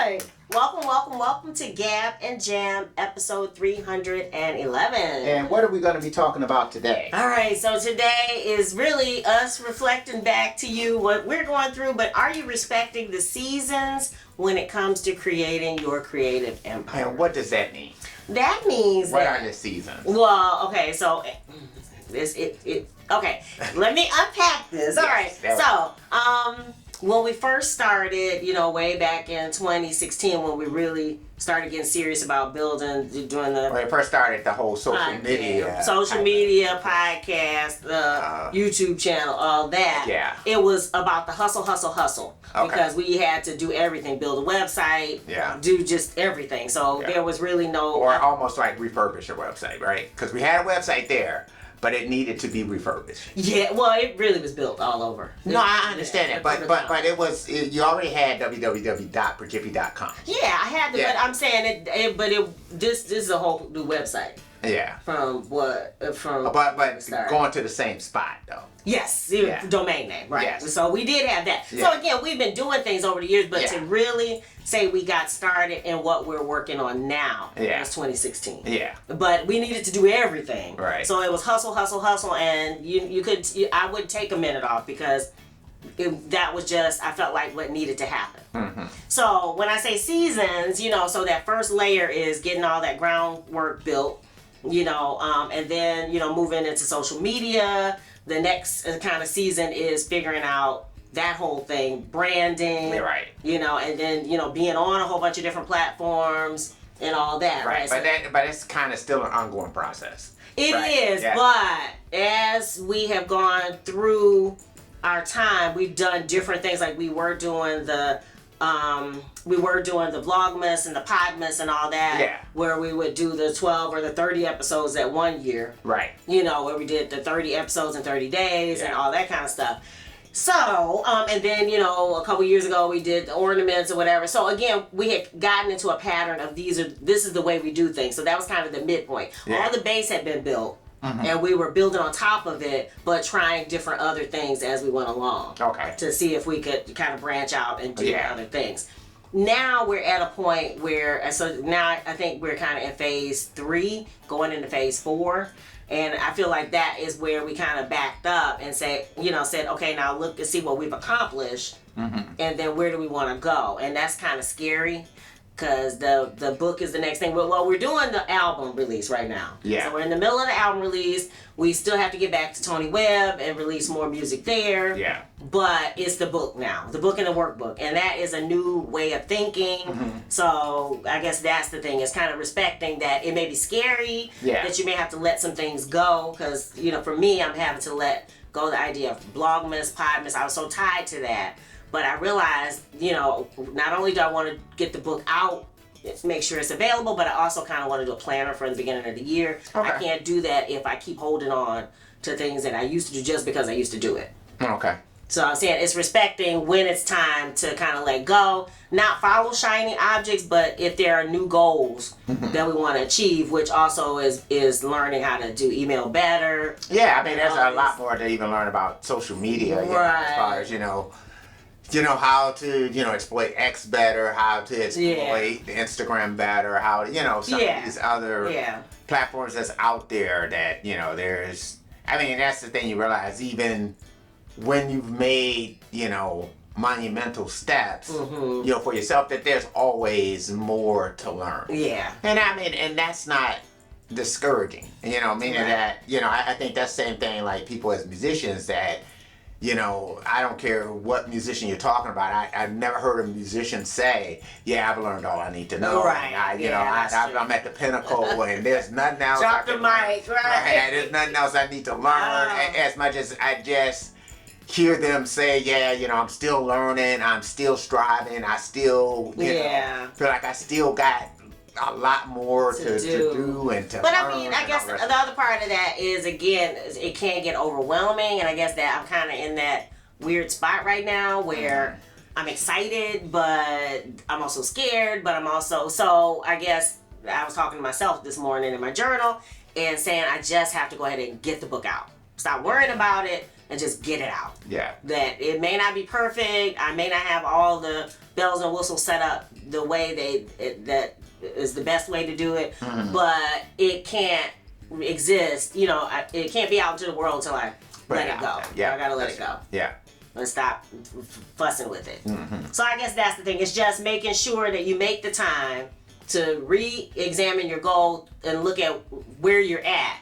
right. Welcome to Gab and Jam, episode 311. And what are we going to be talking about today? All right, so today is really us reflecting back to you what we're going through, but are you respecting the seasons when it comes to creating your creative empire? And what does that mean? That means what are the seasons? Well, okay, so okay, let me unpack this. All right, so when we first started, way back in 2016, when we really started getting serious about doing the... When it first started, the whole social media podcast, YouTube channel, all that. Yeah. It was about the hustle. Okay. Because we had to do everything, build a website, do just everything. So there was really no... Or almost like refurbish your website, right? Because we had a website there, but it needed to be refurbished. Yeah, well, it really was built all over. No, I understand that, but it was, you already had www.prejippie.com. Yeah, I had to, but I'm saying this is a whole new website. Yeah. But going to the same spot though. Yes, domain name, right? Yes. So we did have that. Yeah. So again, we've been doing things over the years, but to really say we got started in what we're working on now is 2016. Yeah. But we needed to do everything. Right. So it was hustle, and I wouldn't take a minute off because that was just, I felt like what needed to happen. Mm-hmm. So when I say seasons, so that first layer is getting all that groundwork built, and then, moving into social media. The next kind of season is figuring out that whole thing, branding, right? And then being on a whole bunch of different platforms and all that, right? But it's kind of still an ongoing process. It is, but as we have gone through our time, we've done different things. Like we were doing the Vlogmas and the Podmas and all that, where we would do the 12 or the 30 episodes that one year, right? Where we did the 30 episodes in 30 days and all that kind of stuff. So, and then, a couple years ago we did the ornaments or whatever. So again, we had gotten into a pattern of this is the way we do things. So that was kind of the midpoint. Yeah. All the base had been built. Mm-hmm. And we were building on top of it, but trying different other things as we went along. Okay. To see if we could kind of branch out and do other things. Now we're at a point where, so now I think we're kind of in phase 3, going into phase 4. And I feel like that is where we kind of backed up and said, okay, now look and see what we've accomplished. Mm-hmm. And then where do we want to go? And that's kind of scary. Because the book is the next thing. Well, we're doing the album release right now. Yeah. So we're in the middle of the album release. We still have to get back to Tony Webb and release more music there. Yeah. But it's the book now. The book and the workbook. And that is a new way of thinking. Mm-hmm. So I guess that's the thing. It's kind of respecting that it may be scary. Yeah. That you may have to let some things go. Because, for me, I'm having to let go the idea of Vlogmas, Podmas. I was so tied to that. But I realized, not only do I want to get the book out, make sure it's available, but I also kind of want to do a planner for the beginning of the year. Okay. I can't do that if I keep holding on to things that I used to do just because I used to do it. Okay. So I'm saying it's respecting when it's time to kind of let go, not follow shiny objects, but if there are new goals that we want to achieve, which also is learning how to do email better. Yeah, I mean, there's a lot more to even learn about social media, as far as, how to, exploit X better, how to exploit Instagram better, how to, some of these other platforms that's out there that, there's, I mean, that's the thing you realize, even when you've made, monumental steps, for yourself, that there's always more to learn. Yeah. And I mean, and that's not discouraging, meaning that, I think that's the same thing like people as musicians that, I don't care what musician you're talking about. I've never heard a musician say, I've learned all I need to know. Right. I'm at the pinnacle and there's nothing else. Drop the mic, right? There's nothing else I need to learn. As much as I just hear them say, I'm still learning, I'm still striving, I still, feel like I still got a lot more to do and to learn. But I mean, I guess the other part of that is, again, it can get overwhelming, and I guess that I'm kind of in that weird spot right now where I'm excited, but I'm also scared, but I'm also, so I guess I was talking to myself this morning in my journal and saying I just have to go ahead and get the book out. Stop worrying about it and just get it out. Yeah. That it may not be perfect, I may not have all the bells and whistles set up the way that is the best way to do it, but it can't exist. You know, it can't be out into the world until I let it go. Yeah, I gotta let it go. Yeah. And stop fussing with it. So I guess that's the thing. It's just making sure that you make the time to re-examine your goal and look at where you're at.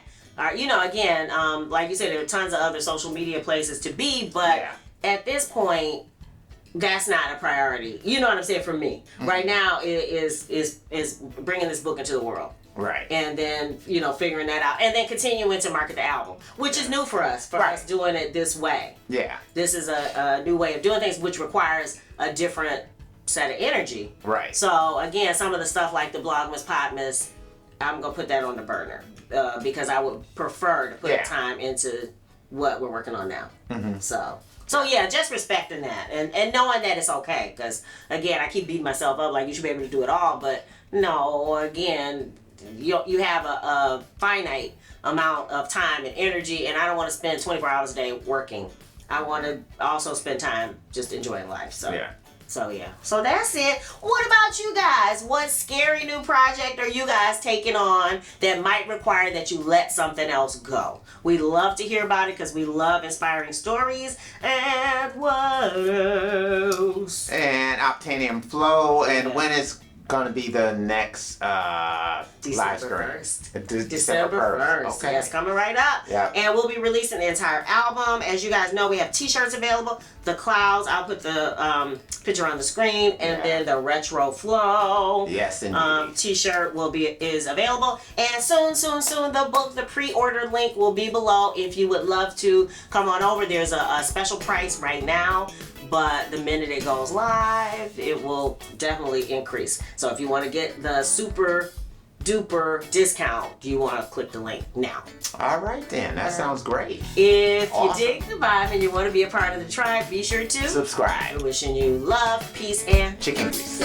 You know, again, like you said, there are tons of other social media places to be, but at this point, that's not a priority. You know what I'm saying? For me, right now, it is bringing this book into the world. Right. And then, you know, figuring that out. And then continuing to market the album, which is new for us doing it this way. Yeah. This is a new way of doing things, which requires a different set of energy. Right. So, again, some of the stuff like the Blogmas, Podmas, I'm going to put that on the burner because I would prefer to put time into what we're working on now. So yeah, just respecting that and knowing that it's okay. Because, again, I keep beating myself up like you should be able to do it all. But, no, again, you have a finite amount of time and energy, and I don't want to spend 24 hours a day working. I want to also spend time just enjoying life. So that's it. What about you guys? What scary new project are you guys taking on that might require that you let something else go? We love to hear about it because we love inspiring stories. And what else? And Obtanium Flow. And when is going to be the next live stream? December 1st. Okay. Yes, coming right up. Yeah. And we'll be releasing the entire album. As you guys know, we have t-shirts available. The clouds, I'll put the picture on the screen, and then the retro flow. Yes, indeed. T-shirt is available. And soon, the book, the pre-order link will be below. If you would love to come on over, there's a special price right now. But the minute it goes live, it will definitely increase. So if you want to get the super duper discount, you want to click the link now. All right then, that sounds great. If you dig the vibe and you want to be a part of the tribe, be sure to subscribe. We're wishing you love, peace, and chicken grease.